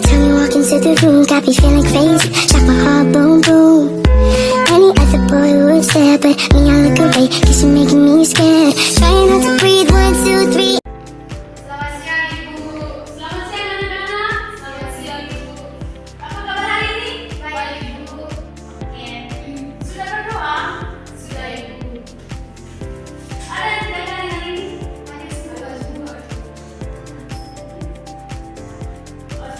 Every time you walk into the room, got me feeling crazy. Shock my heart, boom, boom. Any other boy would stare, but me, I look away, cause you're making me scared. Trying not to breathe, 1, 2, 3. Selamat siang Ibu. Selamat siang anak-anak. Selamat siang Ibu. Apa kabar hari ini? Baik Ibu. Oke. Sudah berdoa? Sudah Ibu. Ada yang tidak hari ini? Ada sudah semua.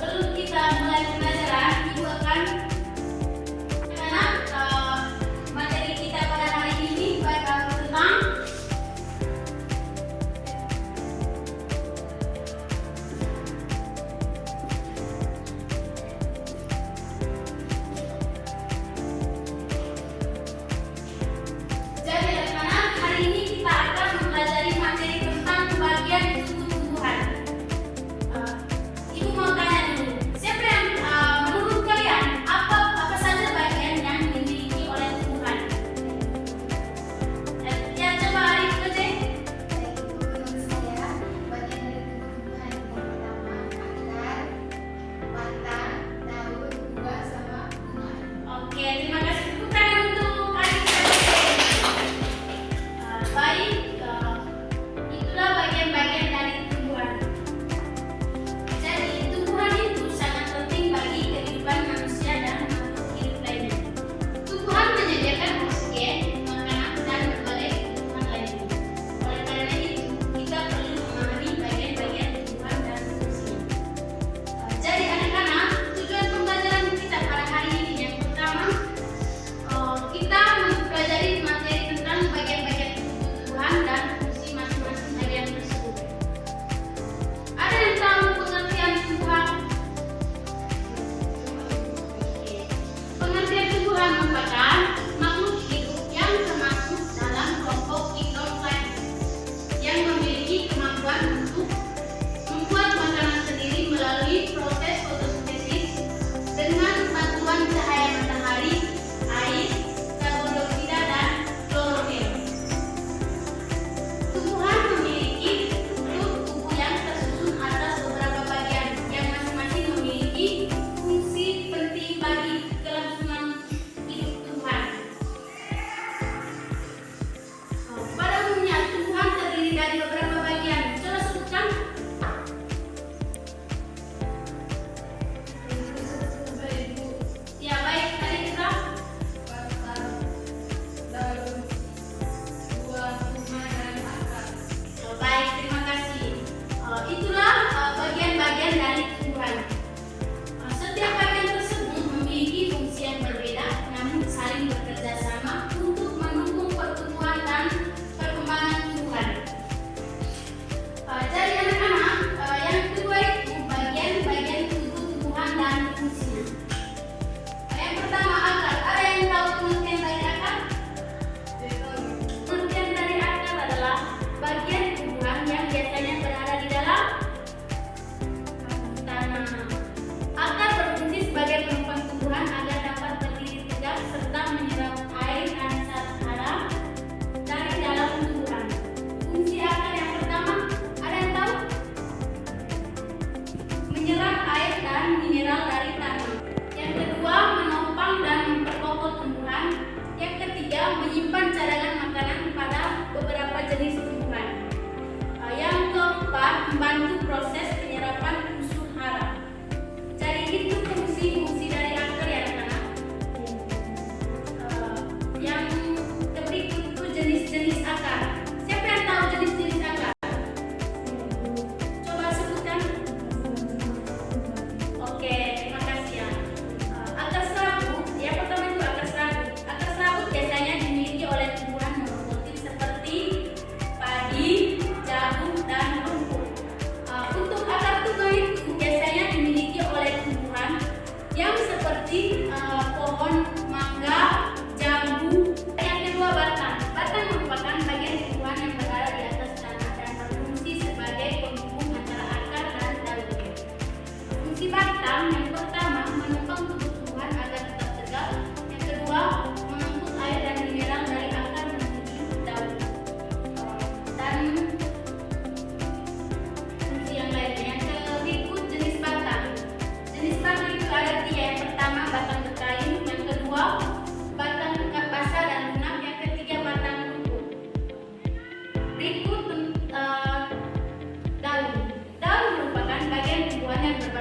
Sebelum kita mulai pembelajaran, Ibu akan materi kita pada hari ini tentang jadi anak-anak, hari ini kita akan mempelajari materi tentang bagian tubuh tumbuhan. Ibu mau tanya dulu, siapa yang menurut kalian apa saja bagian yang dimiliki oleh tumbuhan? Ya coba Arif aja. Menurut saya, bagian dari tubuh tumbuhan yang pertama akar, batang, daun, buah, sama bunga. Oke, terima kasih. Tepuk tangan untuk Arif. Baik, itulah bagian-bagian dari tumbuhan. Jadi, tumbuhan itu sangat penting bagi kehidupan manusia dan makhluk hidup lainnya. Tumbuhan menyediakan oksigen, makanan, dan berbagai kebutuhan lainnya. Oleh karena itu, kita perlu memahami bagian-bagian tumbuhan dan fungsinya. Jadi anak-anak, tujuan pembelajaran kita pada hari ini yang pertama, kita mempelajari materi tentang bagian-bagian tumbuhan dan fungsi masing-masing bagian tersebut. Ada yang tahu pengertian tumbuhan? Oke. Pengertian tumbuhan merupakan makhluk hidup yang termasuk dalam kelompok hidroflat yang memiliki kemampuan untuk membuat makanan sendiri melalui proses fotosintesis dengan bantuan cahaya matahari, air, karbon dioksida, dan klorofil. Tumbuhan memiliki struktur tubuh yang tersusun atas beberapa bagian yang masing-masing memiliki fungsi penting bagi kelangsungan hidup tumbuhan. Pada umumnya, tumbuhan terdiri dari beberapa bagian. Coba sebutkan. Ya, baik. Tadi kita Batang, daun, buah, bunga, dan akar. baik. Terima kasih. Itulah bagian-bagian dari tumbuhan. Setiap bagian tersebut memiliki fungsi yang berbeda, namun saling bekerja sama untuk mendukung pertumbuhan dan perkembangan tumbuhan. Jadi anak-anak, yang kedua itu bagian-bagian tubuh tumbuhan dan fungsinya. Yang pertama akar. Ada yang tahu pengertian dari akar? Pengertian dari akar adalah bagian tumbuhan yang biasanya berada di dalam tanah. Akar berfungsi sebagai penopang tumbuhan agar dapat berdiri tegak serta menyerap air dan zat hara dari dalam tumbuhan. Fungsi akar yang pertama, ada yang tahu? Menyerap air dan mineral dari tanah. Yang kedua, menopang dan memperkokoh tumbuhan. Yang ketiga, menyimpan cadangan makanan pada beberapa jenis tumbuhan. Yang keempat, membantu proses penyerapan unsur hara. Jadi itu fungsi-fungsi dari akar ya anak-anak. Yang berikut itu jenis-jenis akar. Siapa yang tahu jenis-jenis akar? Coba sebutkan. Oke, terima kasih ya. Akar serabut, yang pertama itu akar serabut. Akar serabut biasanya dimiliki oleh tumbuhan monokotil seperti padi, jagung, dan rumput. Untuk banyak berbagai